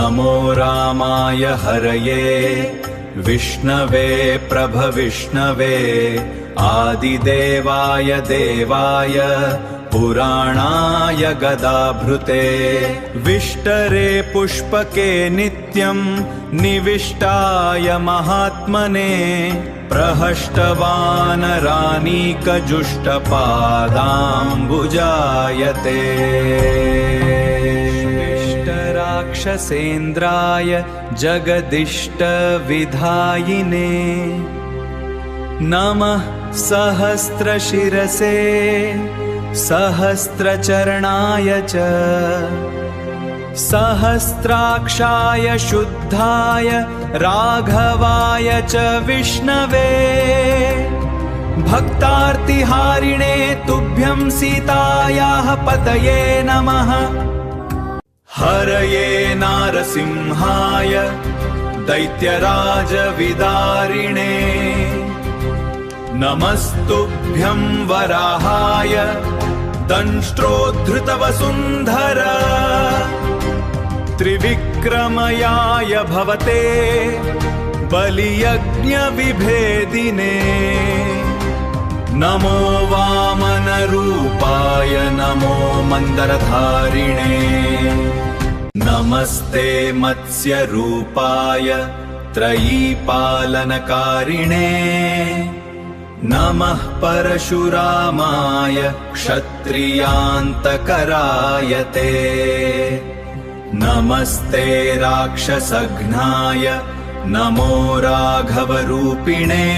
नमो रामाय हरये विष्णवे प्रभविष्णवे आदिदेवाय देवाय पुराणाय गदाभृते विष्टरे पुष्पके नित्यं निविष्टाय महात्मने प्रहष्टवानरानीकजुष्टपादाम्बुजायते राक्षसेन्द्राय जगदिष्टविधायिने नमः सहस्रशिरसे सहस्रचरणाय च सहस्राक्षाय शुद्धाय राघवाय च विष्णवे भक्तार्तिहारिणे तुभ्यं सीतायाः पतये नमः हरये नारसिंहाय दैत्यराजविदारिणे नमस्तुभ्यं वराहाय दंष्ट्रोद्धृतवसुन्धर त्रिविक्रमयाय भवते बलियज्ञविभेदिने नमो वामनरूपाय नमो मन्दरधारिणे नमस्ते मत्स्यरूपाय त्रयीपालनकारिणे नमः परशुरामाय क्षत्रियान्तकराय ते नमस्ते राक्षसघ्नाय नमो राघवरूपिणे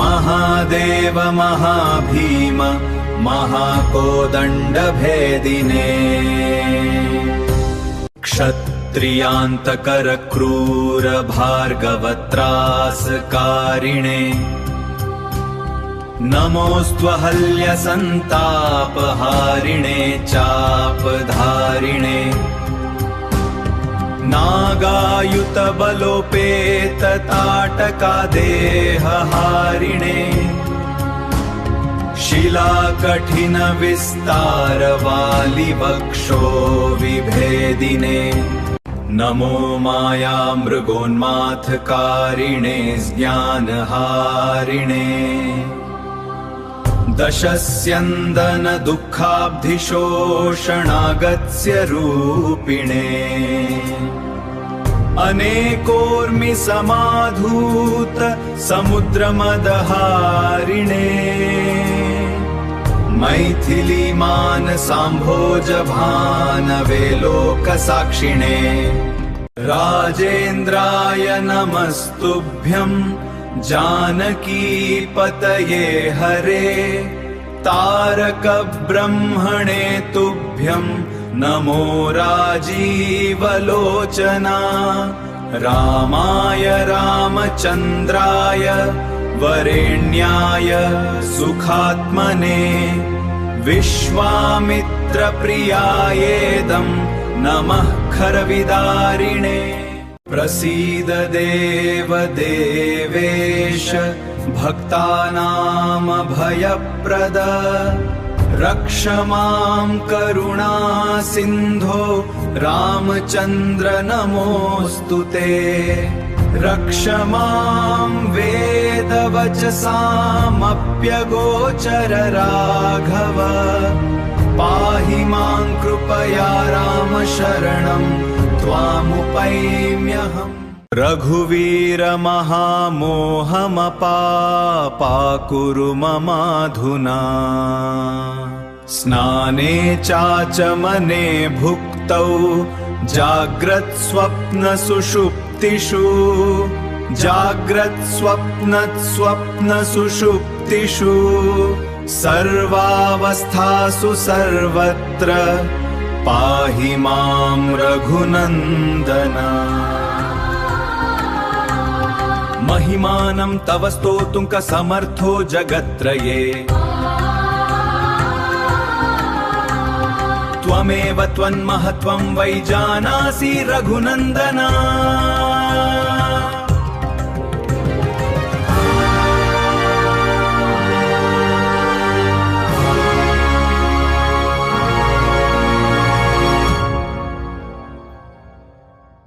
महादेव महाभीम महाकोदण्डभेदिने क्षत्रियान्तकर क्रूर भार्गवत्रासकारिणे नमोऽस्त्वहल्यसन्तापहारिणे चापधारिणे नागायुतबलोपेतताटकादेहहारिणे शिलाकठिनविस्तारवालिवक्षो विभेदिने नमो मायामृगोन्माथकारिणे ज्ञानहारिणे दशस्यन्दनदुःखाब्धिशोषणागत्स्य रूपिणे अनेकोर्मि समाधूत समुद्रमदहारिणे मैथिलीमानसाम्भोजभानवे लोकसाक्षिणे राजेन्द्राय नमस्तुभ्यं जानकीपतये हरे तारकब्रह्मणे तुभ्यं नमो राजीवलोचना रामाय रामचन्द्राय वरेण्याय सुखात्मने विश्वामित्रप्रियायेदं नमः खरविदारिणे प्रसीद देव देवेश भक्तानामभयप्रद रक्ष मां करुणासिन्धो रामचन्द्र नमोऽस्तु ते रक्ष मां वेदवचसामप्यगोचर राघव पाहि मां कृपया राम शरणं त्वामुपैम्यहम् रघुवीर महामोहमपाकुरु ममाधुना स्नाने चाचमने भुक्तौ जाग्रत्स्वप्नसुषुप्तिषु जाग्रत्स्वप्नसुषुप्तिषु सर्वावस्थासु सर्वत्र पाहि मां रघुनन्दन महिमानं तव स्तोतुं क समर्थो जगत्त्रये त्वमेव त्वन्महत्त्वं वै जानासि रघुनन्दना।